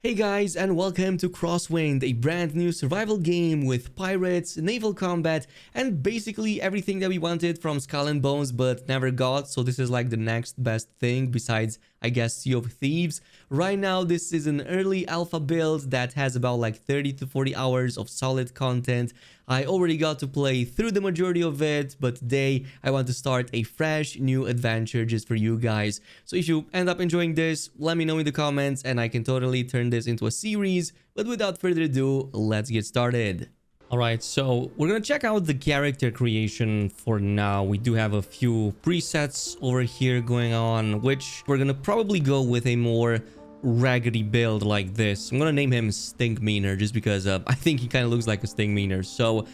Hey guys, and welcome to Crosswind, a brand new survival game with pirates, naval combat, and basically everything that we wanted from Skull and Bones but never got. So this is like the next best thing besides, I guess, Sea of Thieves. Right now, this is an early alpha build that has about like 30 to 40 hours of solid content. I already got to play through the majority of it, but today I want to start a fresh new adventure just for you guys. So if you end up enjoying this, let me know in the comments and I can totally turn this into a series. But without further ado, let's get started. Alright, so we're gonna check out the character creation for now. We do have a few presets over here going on, which we're gonna probably go with a more raggedy build like this. I'm gonna name him Stinkmeaner just because I think he kind of looks like a Stinkmeaner. So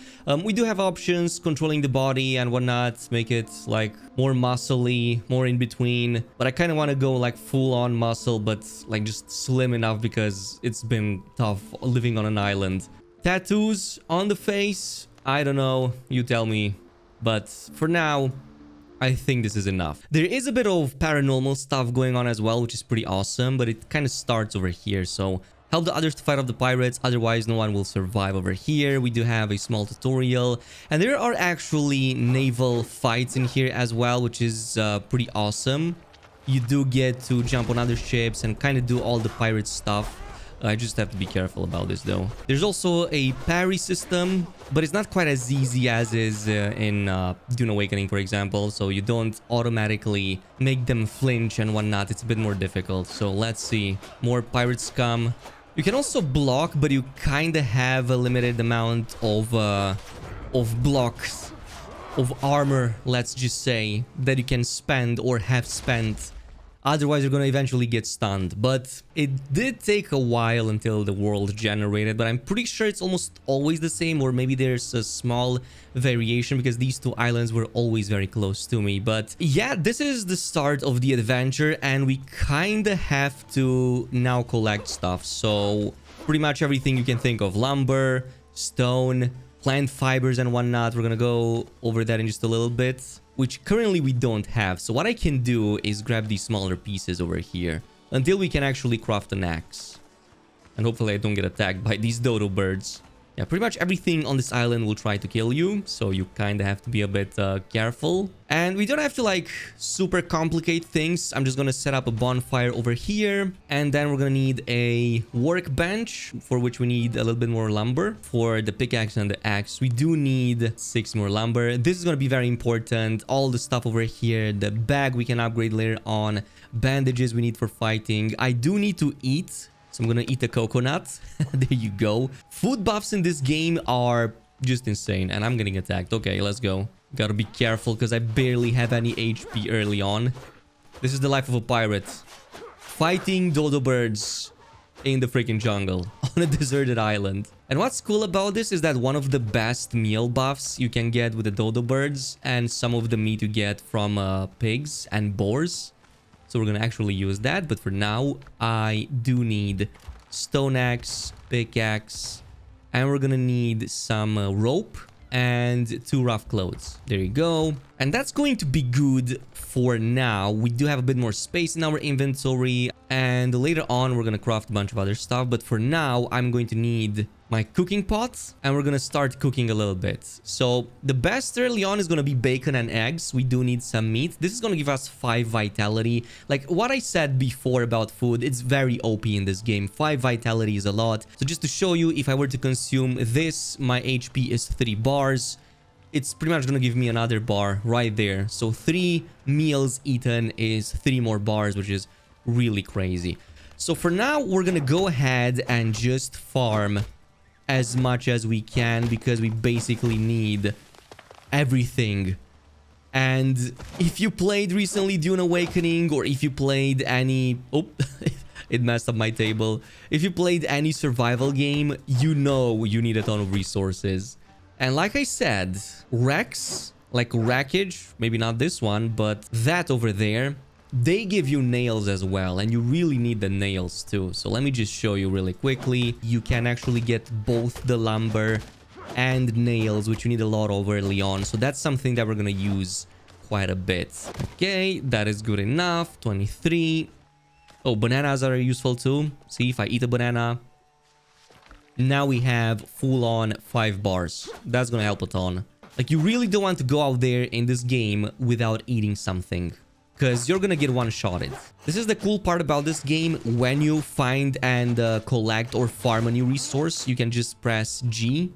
we do have options controlling the body and whatnot, make it like more muscly, more in between, but I kind of want to go like full on muscle but like just slim enough because it's been tough living on an island. Tattoos on the face, I don't know, you tell me, but for now I think this is enough. There is a bit of paranormal stuff going on as well, which is pretty awesome, but it kind of starts over here. So help the others to fight off the pirates, otherwise no one will survive over here. We do have a small tutorial, and there are actually naval fights in here as well, which is pretty awesome. You do get to jump on other ships and kind of do all the pirate stuff. I just have to be careful about this though. There's also a parry system, but it's not quite as easy as is in Dune Awakening, for example. So you don't automatically make them flinch and whatnot. It's a bit more difficult. So let's see. More pirates come. You can also block, but you kind of have a limited amount of blocks, of armor, let's just say, that you can spend or have spent. Otherwise, you're going to eventually get stunned. But it did take a while until the world generated. But I'm pretty sure it's almost always the same. Or maybe there's a small variation because these two islands were always very close to me. But yeah, this is the start of the adventure. And we kind of have to now collect stuff. So pretty much everything you can think of. Lumber, stone, plant fibers and whatnot. We're going to go over that in just a little bit, which currently we don't have. So what I can do is grab these smaller pieces over here until we can actually craft an axe. And hopefully I don't get attacked by these dodo birds. Yeah, pretty much everything on this island will try to kill you. So you kind of have to be a bit careful. And we don't have to like super complicate things. I'm just going to set up a bonfire over here. And then we're going to need a workbench for which we need a little bit more lumber. For the pickaxe and the axe, we do need 6 more lumber. This is going to be very important. All the stuff over here, the bag we can upgrade later on. Bandages we need for fighting. I do need to eat. So I'm gonna eat a coconut. There you go. Food buffs in this game are just insane. And I'm getting attacked. Okay, let's go. Gotta be careful because I barely have any HP early on. This is the life of a pirate. Fighting dodo birds in the freaking jungle on a deserted island. And what's cool about this is that one of the best meal buffs you can get with the dodo birds and some of the meat you get from pigs and boars. So we're going to actually use that. But for now, I do need stone axe, pickaxe, and we're going to need some rope and 2 rough clothes. There you go. And that's going to be good for now. We do have a bit more space in our inventory. And later on, we're going to craft a bunch of other stuff. But for now, I'm going to need my cooking pots. And we're going to start cooking a little bit. So the best early on is going to be bacon and eggs. We do need some meat. This is going to give us 5 vitality. Like what I said before about food, it's very OP in this game. 5 vitality is a lot. So just to show you, if I were to consume this, my HP is 3 bars. It's pretty much going to give me another bar right there. So 3 meals eaten is 3 more bars, which is really crazy. So for now, we're going to go ahead and just farm as much as we can because we basically need everything. And if you played recently Dune Awakening, or if you played any... Oh, it messed up my table. If you played any survival game, you know you need a ton of resources. And like I said, wrecks, like wreckage, maybe not this one, but that over there, they give you nails as well, and you really need the nails too. So let me just show you really quickly. You can actually get both the lumber and nails, which you need a lot of early on. So that's something that we're going to use quite a bit. Okay, that is good enough. 23. Oh, bananas are useful too. See, if I eat a banana, now we have full on 5 bars. That's gonna help a ton. Like, you really don't want to go out there in this game without eating something, because you're gonna get one-shotted. This is the cool part about this game. When you find and collect or farm a new resource, you can just press G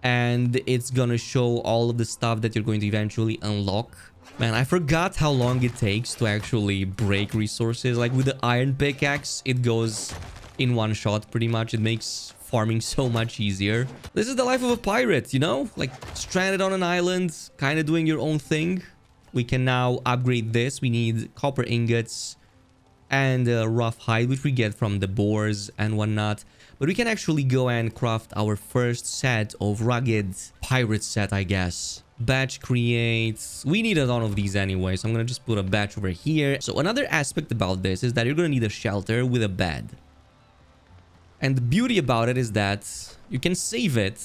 and it's gonna show all of the stuff that you're going to eventually unlock. Man, I forgot how long it takes to actually break resources. Like, with the iron pickaxe, it goes in one shot pretty much. It makes farming so much easier. This is the life of a pirate, you know? Like, stranded on an island, kind of doing your own thing. We can now upgrade this. We need copper ingots and rough hide, which we get from the boars and whatnot. But we can actually go and craft our first set of rugged pirate set, I guess. Batch creates. We need a ton of these anyway, so I'm gonna just put a batch over here. So another aspect about this is that you're gonna need a shelter with a bed. And the beauty about it is that you can save it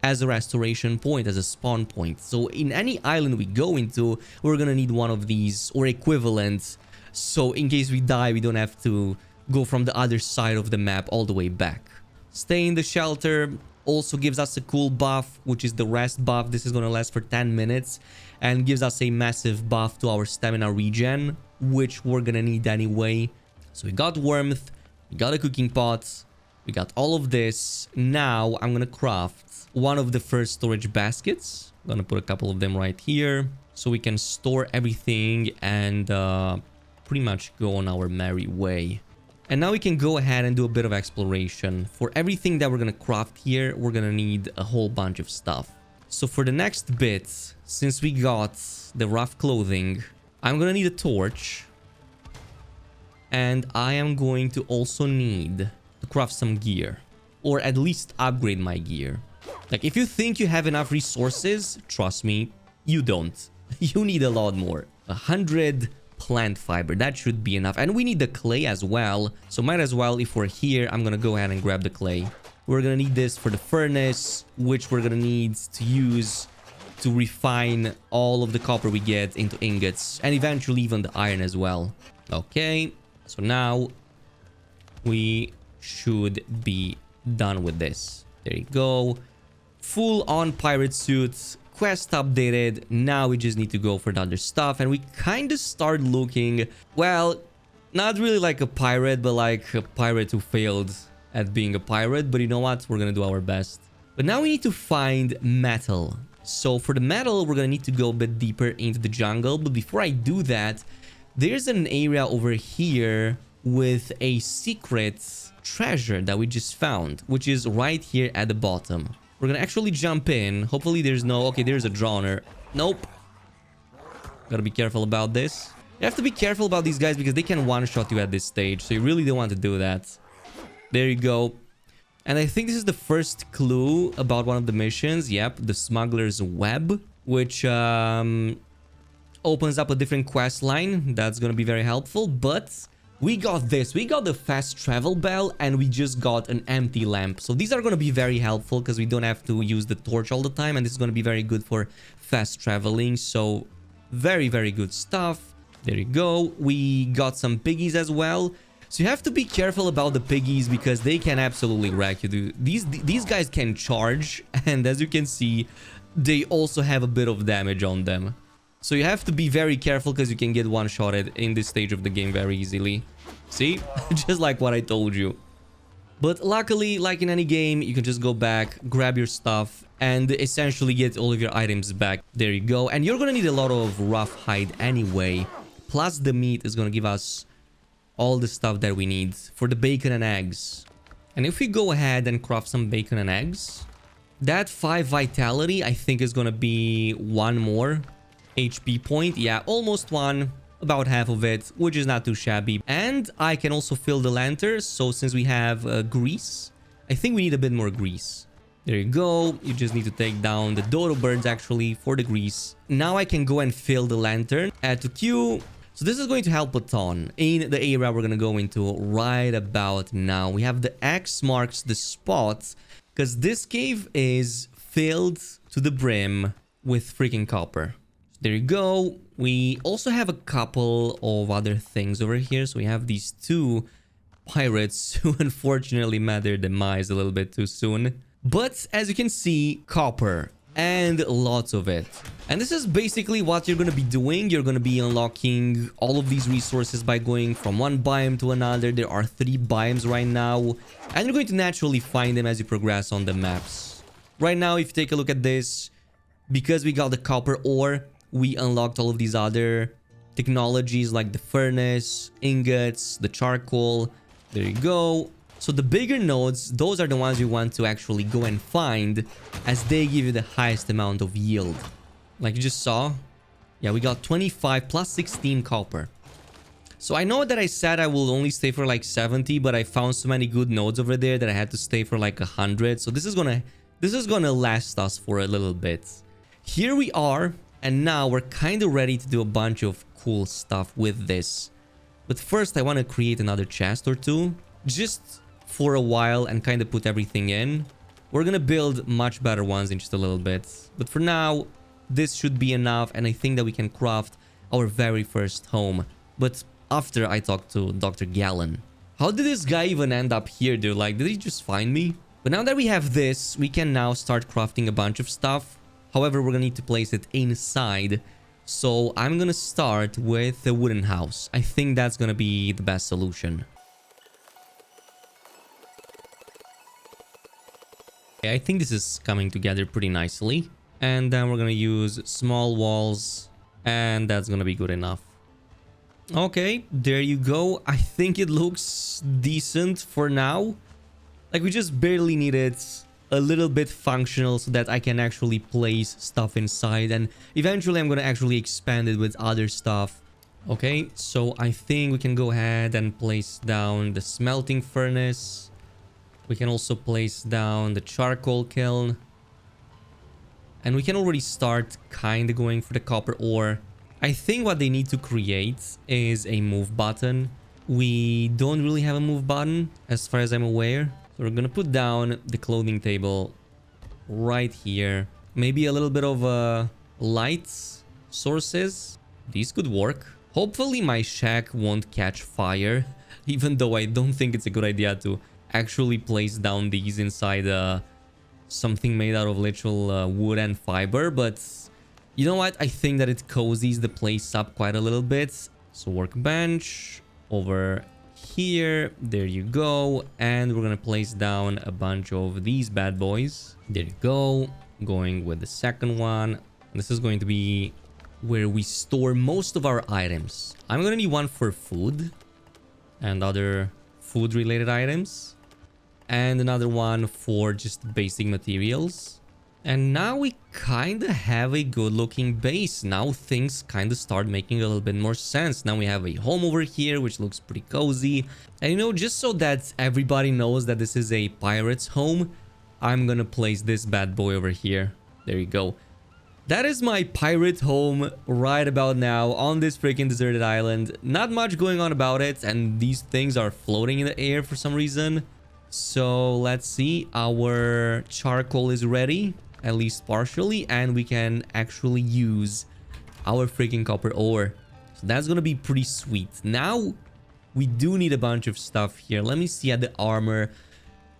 as a restoration point, as a spawn point. So in any island we go into, we're gonna need one of these or equivalent. So in case we die, we don't have to go from the other side of the map all the way back. Stay in the shelter also gives us a cool buff, which is the rest buff. This is gonna last for 10 minutes and gives us a massive buff to our stamina regen, which we're gonna need anyway. So we got warmth, we got a cooking pot, we got all of this. Now I'm gonna craft one of the first storage baskets. I'm gonna put a couple of them right here so we can store everything and pretty much go on our merry way. And now we can go ahead and do a bit of exploration. For everything that we're gonna craft here, we're gonna need a whole bunch of stuff. So for the next bit, since we got the rough clothing, I'm gonna need a torch. And I am going to also need to craft some gear, or at least upgrade my gear. Like, if you think you have enough resources, trust me, you don't. You need a lot more. 100 plant fiber, that should be enough. And we need the clay as well, so might as well, if we're here, I'm gonna go ahead and grab the clay. We're gonna need this for the furnace, which we're gonna need to use to refine all of the copper we get into ingots, and eventually even the iron as well. Okay, so now we should be done with this. There you go. Full on pirate suits. Quest updated. Now we just need to go for the other stuff, and we kind of start looking, well, not really like a pirate, but like a pirate who failed at being a pirate. But you know what, we're gonna do our best. But now we need to find metal. So for the metal, we're gonna need to go a bit deeper into the jungle. But before I do that, there's an area over here with a secret treasure that we just found, which is right here at the bottom. We're gonna actually jump in. Hopefully there's no... Okay, there's a drowner. Nope. Gotta be careful about this. You have to be careful about these guys because they can one-shot you at this stage. So you really don't want to do that. There you go. And I think this is the first clue about one of the missions. Yep, the Smuggler's Web, which opens up a different quest line. That's gonna be very helpful. But we got this. We got the fast travel bell, and we just got an empty lamp. So these are going to be very helpful because we don't have to use the torch all the time, and this is going to be very good for fast traveling. So very, very good stuff. There you go. We got some piggies as well. So you have to be careful about the piggies because they can absolutely wreck you. These guys can charge, and as you can see, they also have a bit of damage on them. So you have to be very careful because you can get one-shotted in this stage of the game very easily. See? Just like what I told you. But luckily, like in any game, you can just go back, grab your stuff, and essentially get all of your items back. There you go. And you're gonna need a lot of rough hide anyway. Plus the meat is gonna give us all the stuff that we need for the bacon and eggs. And if we go ahead and craft some bacon and eggs, that 5 vitality, I think, is gonna be 1 more HP point. Yeah, almost 1. About half of it, which is not too shabby. And I can also fill the lantern. So since we have grease, I think we need a bit more grease. There you go. You just need to take down the dodo birds actually for the grease. Now I can go and fill the lantern. Add to queue. So this is going to help a ton in the area we're going to go into right about now. We have the X marks the spot because this cave is filled to the brim with freaking copper. There you go. We also have a couple of other things over here. So we have these two pirates who unfortunately met their demise a little bit too soon. But as you can see, copper and lots of it. And this is basically what you're going to be doing. You're going to be unlocking all of these resources by going from one biome to another. There are 3 biomes right now, and you're going to naturally find them as you progress on the maps. Right now, if you take a look at this, because we got the copper ore, we unlocked all of these other technologies like the furnace, ingots, the charcoal. There you go. So the bigger nodes, those are the ones you want to actually go and find, as they give you the highest amount of yield. Like you just saw, yeah, we got 25 plus 16 copper. So I know that I said I will only stay for like 70, but I found so many good nodes over there that I had to stay for like 100. So this is gonna last us for a little bit. Here we are, and now we're kind of ready to do a bunch of cool stuff with this. But first, I want to create another chest or two, just for a while, and kind of put everything in. We're gonna build much better ones in just a little bit, but for now this should be enough, and I think that we can craft our very first home. But after I talk to Dr. Gallon. How did this guy even end up here, dude? Like, did he just find me? But now that we have this, we can now start crafting a bunch of stuff. However, we're gonna need to place it inside, so I'm gonna start with the wooden house. I think that's gonna be the best solution. I think this is coming together pretty nicely. And then we're gonna use small walls, and that's gonna be good enough. Okay, there you go. I think it looks decent for now. Like, we just barely need it a little bit functional so that I can actually place stuff inside, and eventually I'm gonna actually expand it with other stuff. Okay, so I think we can go ahead and place down the smelting furnace. We can also place down the charcoal kiln. And we can already start kind of going for the copper ore. I think what they need to create is a move button. We don't really have a move button as far as I'm aware. So we're gonna put down the clothing table right here. Maybe a little bit of lights sources. These could work. Hopefully my shack won't catch fire, even though I don't think it's a good idea to actually place down these inside something made out of literal wood and fiber. But you know what, I think that it cozies the place up quite a little bit. So workbench over here, there you go, and we're gonna place down a bunch of these bad boys. There you go. Going with the second one. This is going to be where we store most of our items. I'm gonna need one for food and other food related items, and another one for just basic materials. And now we kind of have a good looking base. Now things kind of start making a little bit more sense. Now we have a home over here, which looks pretty cozy. And you know, just so that everybody knows that this is a pirate's home, I'm gonna place this bad boy over here. There you go. That is my pirate home right about now on this freaking deserted island. Not much going on about it, and these things are floating in the air for some reason. So let's see, our charcoal is ready, at least partially, and we can actually use our freaking copper ore. So that's gonna be pretty sweet. Now we do need a bunch of stuff here. Let me see at the armor.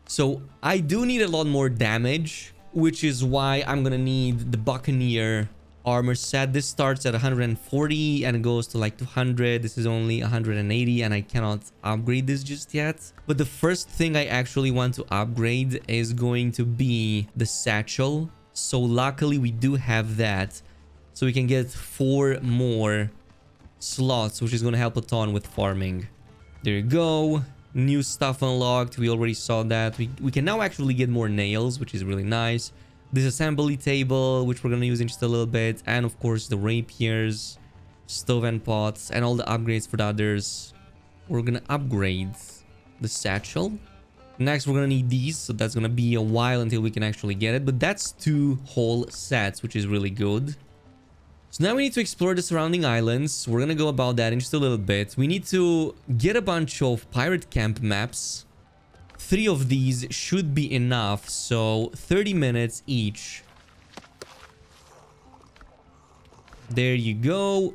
So I do need a lot more damage, which is why I'm gonna need the Buccaneer armor set. This starts at 140 and it goes to like 200. This is only 180 and I cannot upgrade this just yet. But the first thing I actually want to upgrade is going to be the satchel. So luckily we do have that. So we can get 4 more slots, which is going to help a ton with farming. There you go. New stuff unlocked. We already saw that. We can now actually get more nails, which is really nice. This assembly table, which we're going to use in just a little bit. And of course the rapiers, stove and pots, and all the upgrades for the others. We're going to upgrade the satchel. Next, we're going to need these. So that's going to be a while until we can actually get it. But that's 2 whole sets, which is really good. So now we need to explore the surrounding islands. We're going to go about that in just a little bit. We need to get a bunch of pirate camp maps. 3 of these should be enough. So 30 minutes each. There you go.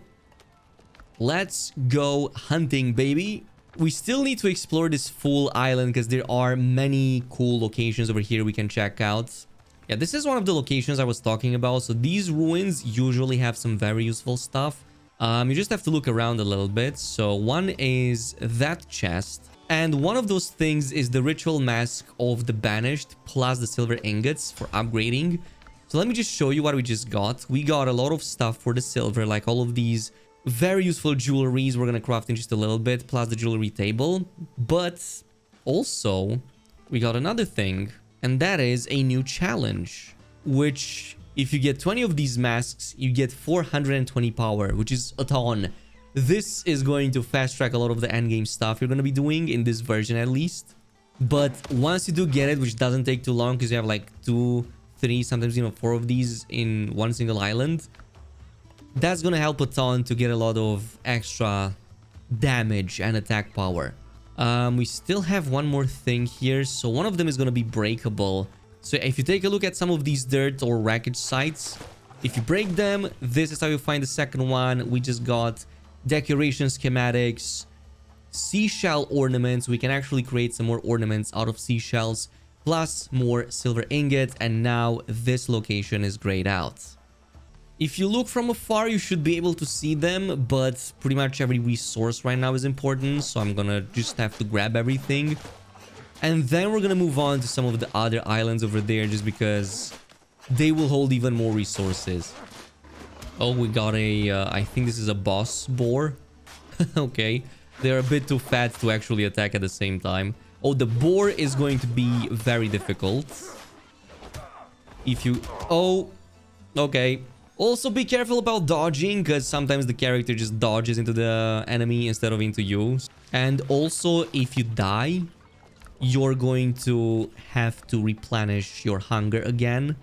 Let's go hunting, baby. We still need to explore this full island because there are many cool locations over here we can check out. Yeah, this is one of the locations I was talking about. So these ruins usually have some very useful stuff. You just have to look around a little bit. So one is that chest. And one of those things is the ritual mask of the banished plus the silver ingots for upgrading. So let me just show you what we just got. We got a lot of stuff for the silver, like all of these very useful jewelries we're gonna craft in just a little bit, plus the jewelry table. But also, we got another thing, and that is a new challenge, which if you get 20 of these masks, you get 420 power, which is a ton. This is going to fast track a lot of the endgame stuff you're going to be doing in this version at least. But once you do get it, which doesn't take too long because you have like 2, 3, sometimes 4 of these in one single island, that's going to help a ton to get a lot of extra damage and attack power. We still have one more thing here. So one of them is going to be breakable. So if you take a look at some of these dirt or wreckage sites, if you break them, this is how you find the second one. We just got decoration schematics, seashell ornaments. We can actually create some more ornaments out of seashells, plus more silver ingots. And now this location is grayed out. If you look from afar, you should be able to see them, but pretty much every resource right now is important. So I'm gonna just have to grab everything. And then we're gonna move on to some of the other islands over there, just because they will hold even more resources. Oh, we got a, I think this is a boss boar. Okay. They're a bit too fat to actually attack at the same time. Oh, the boar is going to be very difficult. If you... Oh, okay. Also, be careful about dodging, because sometimes the character just dodges into the enemy instead of into you. And also, if you die, you're going to have to replenish your hunger again.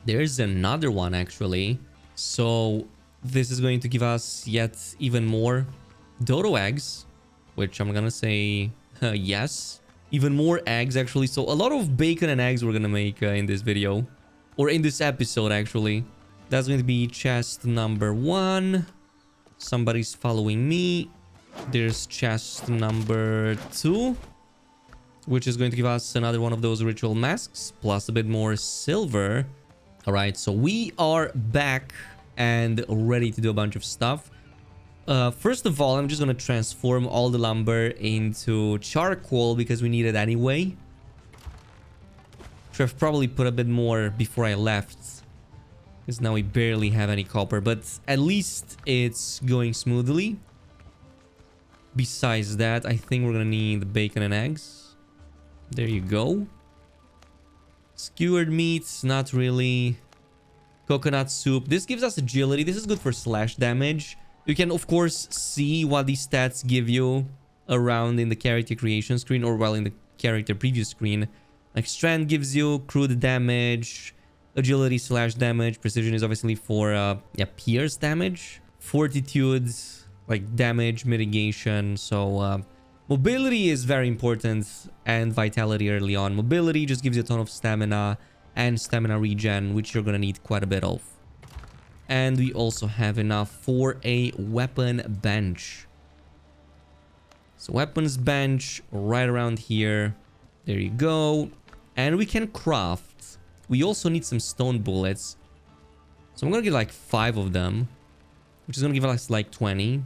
There's another one, actually. So this is going to give us yet even more dodo eggs, which I'm gonna say yes. Even more eggs, actually. So a lot of bacon and eggs we're gonna make in this video, or in this episode, actually. That's going to be chest number 1. Somebody's following me. There's chest number 2, which is going to give us another one of those ritual masks, plus a bit more silver. All right, so we are back and ready to do a bunch of stuff. First of all, I'm just going to transform all the lumber into charcoal because we need it anyway. Should have probably put a bit more before I left, because now we barely have any copper, but at least it's going smoothly. Besides that, I think we're going to need bacon and eggs. There you go. Skewered meats, not really. Coconut soup. This gives us agility. This is good for slash damage. You can, of course, see what these stats give you around in the character creation screen, or well, in the character preview screen. Like strength gives you crude damage, agility slash damage. Precision is obviously for pierce damage. Fortitude, like damage mitigation. So mobility is very important, and vitality early on. Mobility just gives you a ton of stamina and stamina regen, which you're gonna need quite a bit of. And we also have enough for a weapon bench. So weapons bench right around here. There you go. And we can craft. We also need some stone bullets. So I'm gonna get like 5 of them, which is gonna give us like 20.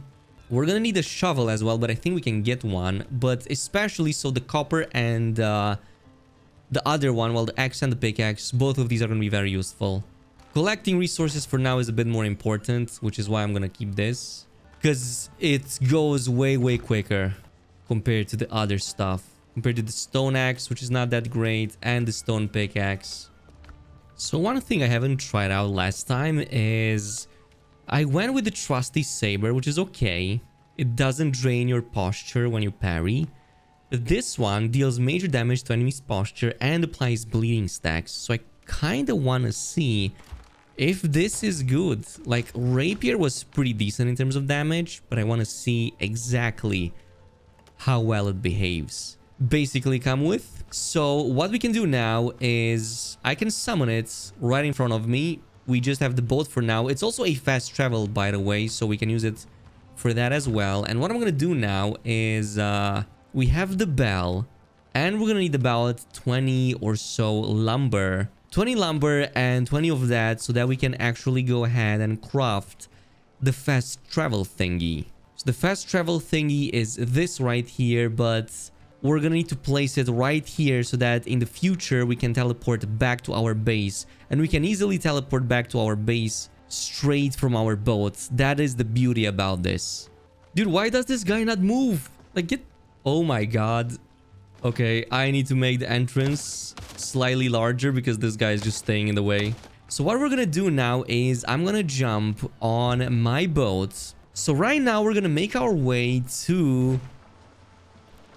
We're gonna need a shovel as well, but I think we can get one. But especially so the copper and the other one, well, the axe and the pickaxe, both of these are gonna be very useful. Collecting resources for now is a bit more important, which is why I'm gonna keep this, because it goes way quicker compared to the other stuff. Compared to the stone axe, which is not that great, and the stone pickaxe. So one thing I haven't tried out last time is I went with the trusty saber, which is okay. It doesn't drain your posture when you parry. But this one deals major damage to enemy's posture and applies bleeding stacks. So I kind of want to see if this is good. Like, rapier was pretty decent in terms of damage, but I want to see exactly how well it behaves. Basically come with. So what we can do now is I can summon it right in front of me. We just have the boat for now. It's also a fast travel, by the way, so we can use it for that as well. And what I'm gonna do now is we have the bell, and we're gonna need about 20 or so lumber. 20 lumber and 20 of that, so that we can actually go ahead and craft the fast travel thingy. So the fast travel thingy is this right here, but we're gonna need to place it right here so that in the future we can teleport back to our base. And we can easily teleport back to our base straight from our boats. That is the beauty about this. Dude, why does this guy not move? Like, get... Oh my god. Okay, I need to make the entrance slightly larger because this guy is just staying in the way. So what we're gonna do now is I'm gonna jump on my boat. So right now we're gonna make our way to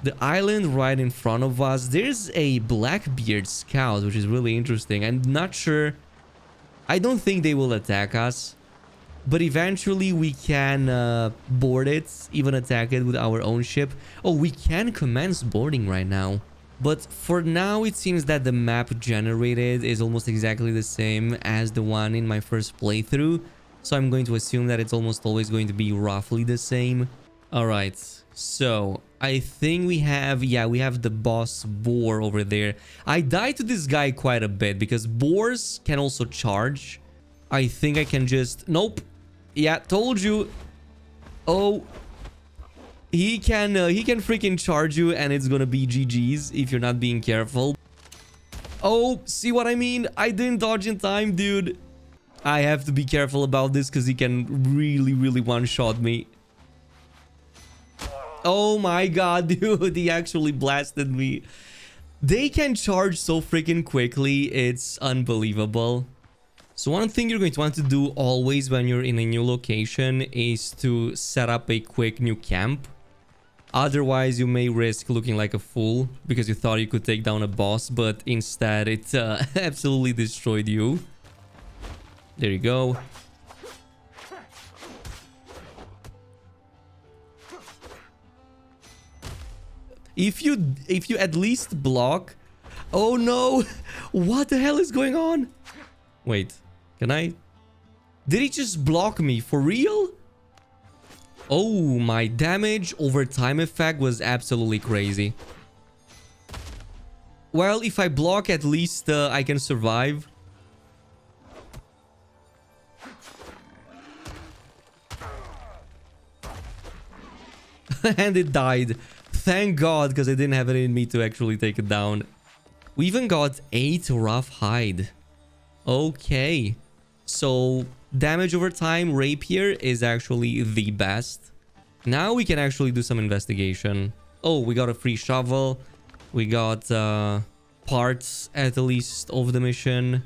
the island right in front of us. There's a Blackbeard scout, which is really interesting. I'm not sure. I don't think they will attack us, but eventually we can board it, even attack it with our own ship. Oh, we can commence boarding right now. But for now, it seems that the map generated is almost exactly the same as the one in my first playthrough. So I'm going to assume that it's almost always going to be roughly the same. All right, so I think we have, yeah, we have the boss boar over there. I died to this guy quite a bit because boars can also charge. I think I can just, nope. Yeah, told you. Oh, he can freaking charge you and it's gonna be GG's if you're not being careful. Oh, see what I mean? I didn't dodge in time, dude. I have to be careful about this because he can really one-shot me. Oh my god, dude, he actually blasted me. They can charge so freaking quickly, it's unbelievable. So one thing you're going to want to do always when you're in a new location is to set up a quick new camp. Otherwise, you may risk looking like a fool because you thought you could take down a boss, but instead it absolutely destroyed you. There you go. If you at least block... Oh no! What the hell is going on? Wait, can I... Did he just block me for real? Oh, my damage over time effect was absolutely crazy. Well, if I block, at least I can survive. And it died. Thank God, because I didn't have it in me to actually take it down. We even got 8 rough hide. Okay. So, damage over time, rapier is actually the best. Now we can actually do some investigation. Oh, we got a free shovel. We got parts at least of the mission.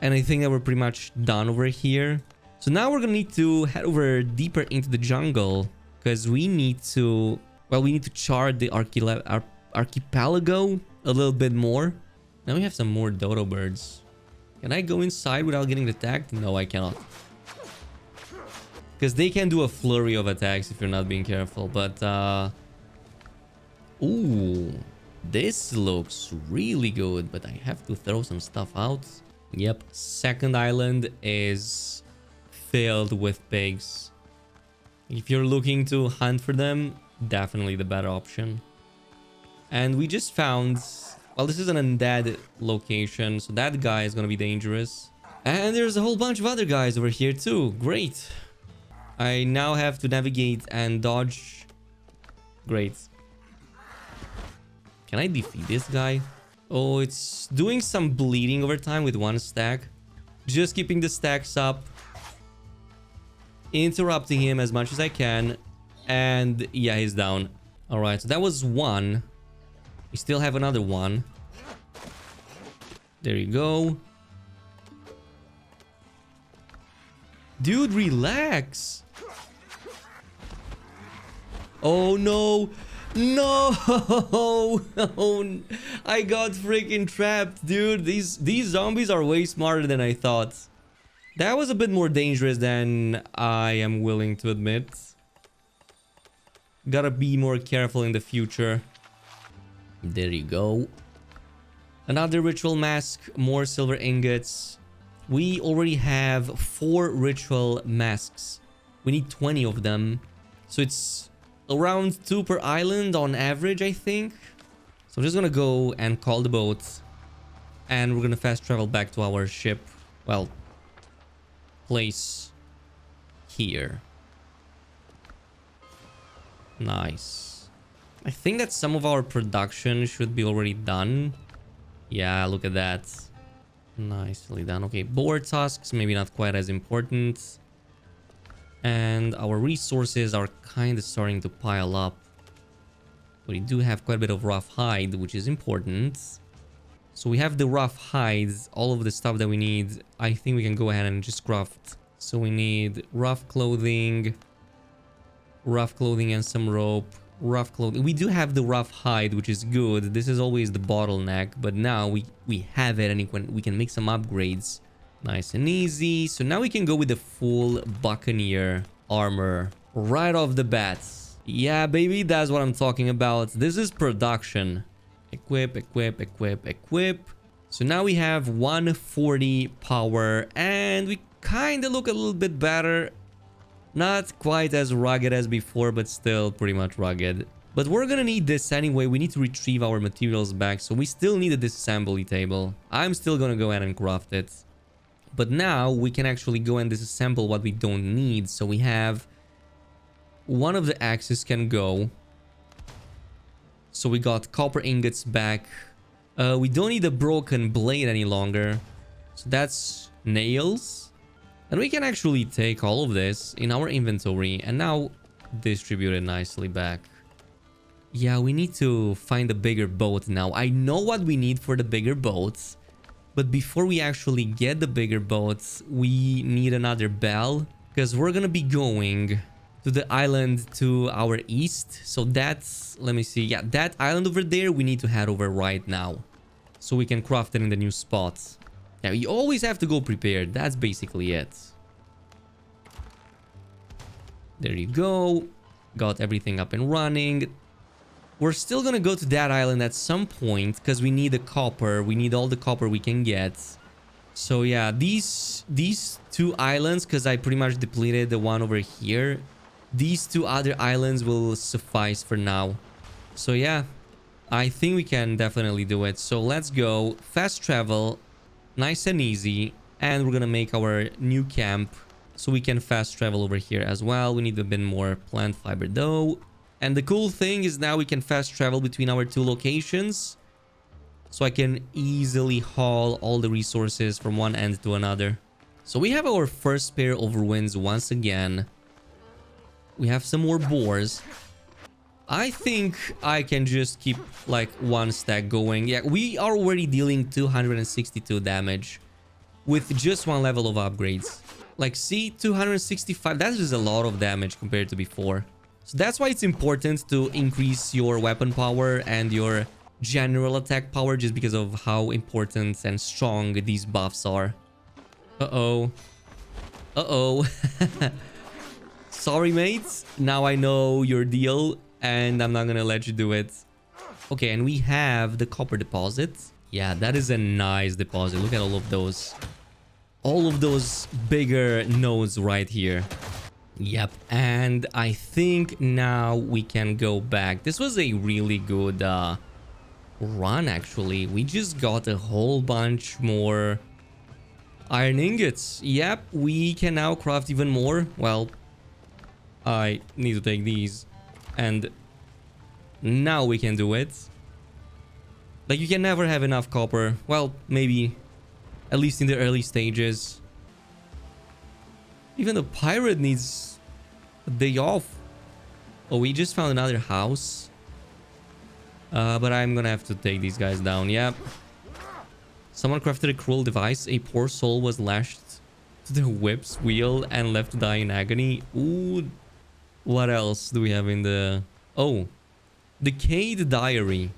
And I think that we're pretty much done over here. So now we're gonna need to head over deeper into the jungle. Because we need to... Well, we need to chart the archipelago a little bit more. Now we have some more dodo birds. Can I go inside without getting attacked? No, I cannot. Because they can do a flurry of attacks if you're not being careful. But, ooh, this looks really good. But I have to throw some stuff out. Yep, second island is filled with pigs. If you're looking to hunt for them, definitely the better option. And we just found... Well, this is an undead location, so that guy is gonna be dangerous. And there's a whole bunch of other guys over here too. Great. I now have to navigate and dodge. Great. Can I defeat this guy? Oh, it's doing some bleeding over time with one stack. Just keeping the stacks up. Interrupting him as much as I can. And yeah, he's down. Alright, so that was one. We still have another one. There you go. Dude, relax. Oh no. No. Oh, I got freaking trapped, dude. These zombies are way smarter than I thought. That was a bit more dangerous than I am willing to admit. Gotta be more careful in the future. There you go. Another ritual mask, more silver ingots. We already have 4 ritual masks. We need 20 of them. So it's around 2 per island on average, I think. So I'm just gonna go and call the boat. And we're gonna fast travel back to our ship. Well, place here. Nice. I think that some of our production should be already done. Yeah, look at that. Nicely done. Okay, board tasks, maybe not quite as important. And our resources are kind of starting to pile up. We do have quite a bit of rough hide, which is important. So we have the rough hides, all of the stuff that we need. I think we can go ahead and just craft. So we need rough clothing and some rope. Rough clothing. We do have the rough hide, which is good. This is always the bottleneck, but now we have it, and we can make some upgrades. Nice and easy. So now we can go with the full Buccaneer armor right off the bat. Yeah, baby, that's what I'm talking about. This is production. Equip, equip, equip, equip. So now we have 140 power, and we kind of look a little bit better. Not quite as rugged as before, but still pretty much rugged. But we're gonna need this anyway. We need to retrieve our materials back, so we still need a disassembly table. I'm still gonna go ahead and craft it. But now we can actually go and disassemble what we don't need. So we have one of the axes can go. So we got copper ingots back. We don't need a broken blade any longer. So that's nails. And we can actually take all of this in our inventory and now distribute it nicely back. Yeah, we need to find a bigger boat now. I know what we need for the bigger boats. But before we actually get the bigger boats, we need another bell. Because we're going to be going to the island to our east. So that's, let me see. Yeah, that island over there, we need to head over right now. So we can craft it in the new spot. Yeah, you always have to go prepared. That's basically it. There you go. Got everything up and running. We're still gonna go to that island at some point because we need the copper. We need all the copper we can get. So yeah, these two islands, because I pretty much depleted the one over here. These two other islands will suffice for now. So yeah, I think we can definitely do it. So let's go. Fast travel. Nice and easy. And we're gonna make our new camp so we can fast travel over here as well. We need a bit more plant fiber though. And the cool thing is now we can fast travel between our two locations. So I can easily haul all the resources from one end to another. So we have our first pair of ruins once again. We have some more boars. I think I can just keep like one stack going. Yeah, we are already dealing 262 damage with just one level of upgrades. Like, see, 265. That is a lot of damage compared to before. So that's why it's important to increase your weapon power and your general attack power, just because of how important and strong these buffs are. Uh-oh. Uh-oh. Sorry, mates. Now I know your deal. And I'm not gonna let you do it. Okay, and we have the copper deposit. Yeah, that is a nice deposit. Look at all of those. All of those bigger nodes right here. Yep, and I think now we can go back. This was a really good run, actually. We just got a whole bunch more iron ingots. Yep, we can now craft even more. Well, I need to take these. And now we can do it. Like, you can never have enough copper. Well, maybe. At least in the early stages. Even the pirate needs a day off. Oh, we just found another house. But I'm gonna have to take these guys down. Yep. Someone crafted a cruel device. A poor soul was lashed to the whip's wheel and left to die in agony. Ooh. What else do we have in the... Oh. Decayed Diary.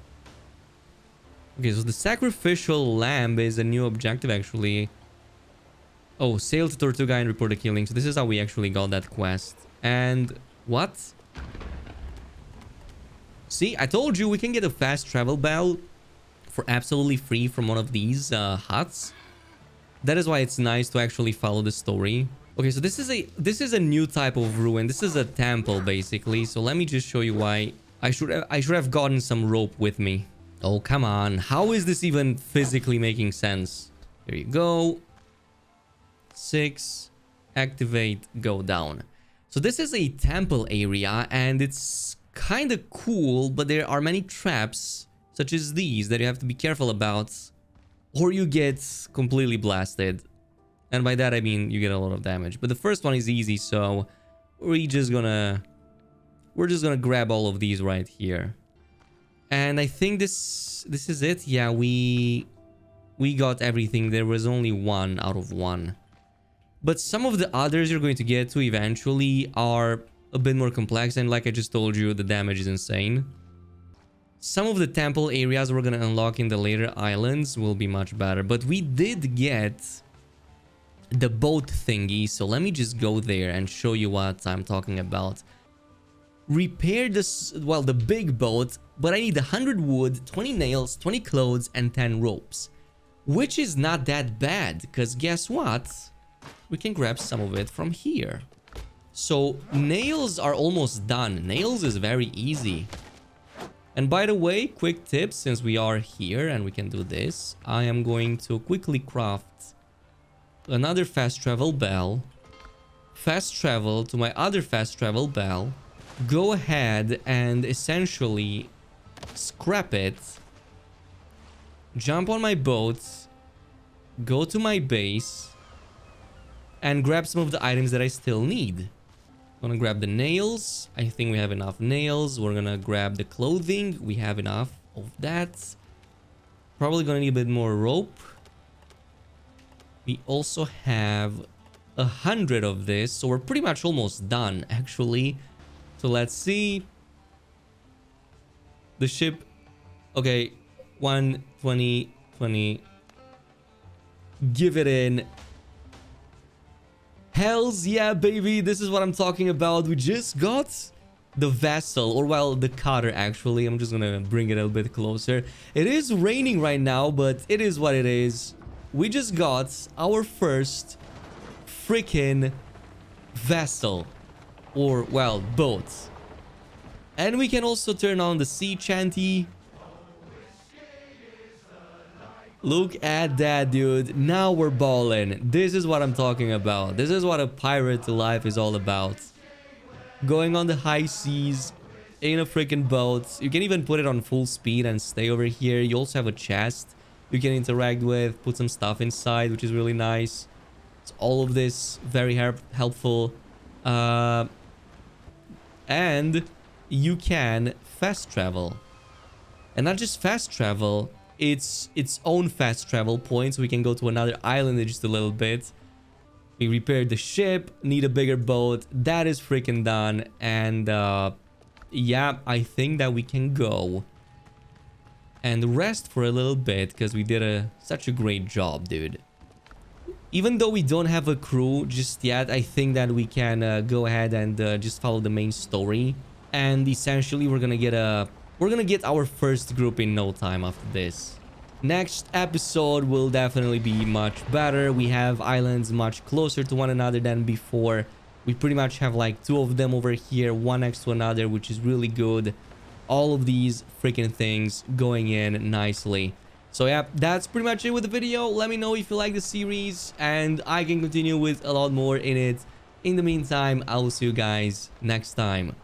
Okay, so the sacrificial lamb is a new objective, actually. Oh, sail to Tortuga and report a killing. So this is how we actually got that quest. And... What? See, I told you we can get a fast travel bell for absolutely free from one of these huts. That is why it's nice to actually follow the story. Okay, so this is a new type of ruin. This is a temple basically. So let me just show you why I should have gotten some rope with me. Oh, come on. How is this even physically making sense? Here you go. 6. Activate, go down. So this is a temple area and it's kind of cool, but there are many traps such as these that you have to be careful about or you get completely blasted. And by that I mean you get a lot of damage. But the first one is easy, so we're just gonna grab all of these right here. And I think this is it. Yeah, we got everything. There was only 1 out of 1. But some of the others you're going to get to eventually are a bit more complex, and like I just told you, the damage is insane. Some of the temple areas we're gonna unlock in the later islands will be much better, but we did get the boat thingy, so let me just go there and show you what I'm talking about. Repair this, well, the big boat, but I need 100 wood, 20 nails, 20 clothes, and 10 ropes, which is not that bad, because guess what? We can grab some of it from here. So nails are almost done. Nails is very easy. And by the way, quick tip, since we are here and we can do this, I am going to quickly craft another fast travel bell, fast travel to my other fast travel bell, go ahead and essentially scrap it, jump on my boat, go to my base, and grab some of the items that I still need. I'm gonna grab the nails. I think we have enough nails. We're gonna grab the clothing. We have enough of that. Probably gonna need a bit more rope. We also have 100 of this, so we're pretty much almost done actually. So let's see. The ship. Okay, 120, 20. Give it in. Hells yeah, baby. This is what I'm talking about. We just got the vessel, or well, the cutter actually. I'm just gonna bring it a bit closer. It is raining right now, but it is what it is. We just got our first freaking vessel, or well, boat. And we can also turn on the sea shanty. Look at that, dude. Now we're balling. This is what I'm talking about. This is what a pirate life is all about. Going on the high seas in a freaking boat. You can even put it on full speed and stay over here. You also have a chest you can interact with, put some stuff inside, which is really nice. So all of this very helpful. And you can fast travel. And not just fast travel, it's its own fast travel point, so we can go to another island in just a little bit. We repaired the ship, need a bigger boat. That is freaking done. And yeah, I think that we can go and rest for a little bit, because we did such a great job, dude. Even though we don't have a crew just yet, I think that we can go ahead and just follow the main story. And essentially we're gonna get our first group in no time after this. Next episode will definitely be much better. We have islands much closer to one another than before. We pretty much have like 2 of them over here, one next to another, which is really good. All of these freaking things going in nicely. So yeah, that's pretty much it with the video. Let me know if you like the series, and I can continue with a lot more in it. In the meantime, I will see you guys next time.